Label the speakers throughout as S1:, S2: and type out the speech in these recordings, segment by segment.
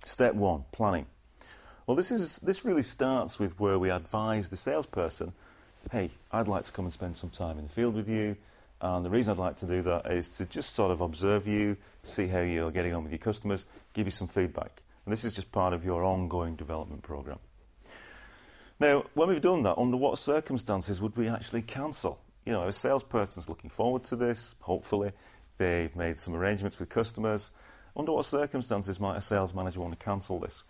S1: Step one, planning. Well, this really starts with where we advise the salesperson, hey, I'd like to come and spend some time in the field with you, and the reason I'd like to do that is to just sort of observe you, see how you're getting on with your customers, give you some feedback. And this is just part of your ongoing development program. Now, when we've done that, under what circumstances would we actually cancel? You know, a salesperson's looking forward to this, hopefully. They've made some arrangements with customers. Under what circumstances might a sales manager want to cancel this?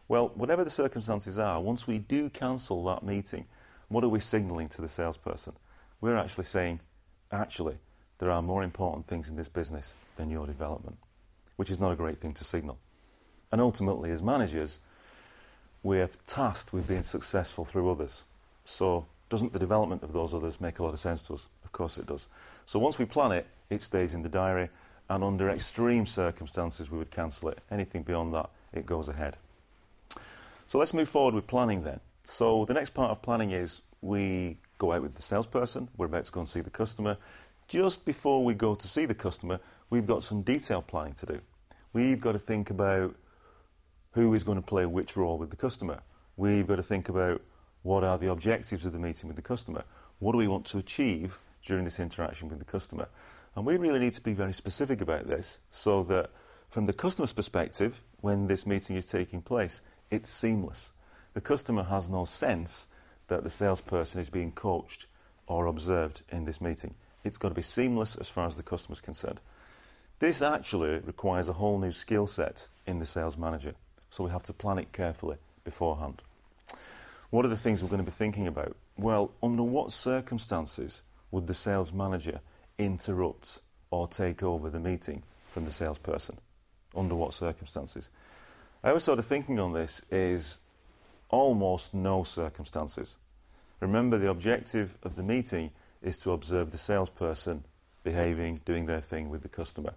S1: Well, whatever the circumstances are, once we do cancel that meeting, what are we signaling to the salesperson? We're actually saying, actually, there are more important things in this business than your development, which is not a great thing to signal. And ultimately, as managers, we're tasked with being successful through others. So doesn't the development of those others make a lot of sense to us? Of course it does. So once we plan it, it stays in the diary, and under extreme circumstances we would cancel it. Anything beyond that, it goes ahead. So let's move forward with planning then. So the next part of planning is we go out with the salesperson. We're about to go and see the customer. Just before we go to see the customer, we've got some detailed planning to do. We've got to think about who is going to play which role with the customer. We've got to think about what are the objectives of the meeting with the customer. What do we want to achieve during this interaction with the customer? And we really need to be very specific about this so that from the customer's perspective, when this meeting is taking place, it's seamless. The customer has no sense that the salesperson is being coached or observed in this meeting. It's got to be seamless as far as the customer is concerned. This actually requires a whole new skill set in the sales manager. So we have to plan it carefully beforehand. What are the things we're going to be thinking about? Well, under what circumstances would the sales manager interrupt or take over the meeting from the salesperson? Under what circumstances? Our sort of thinking on this is almost no circumstances. Remember, the objective of the meeting is to observe the salesperson behaving, doing their thing with the customer.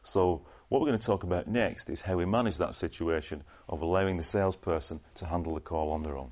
S1: So what we're going to talk about next is how we manage that situation of allowing the salesperson to handle the call on their own.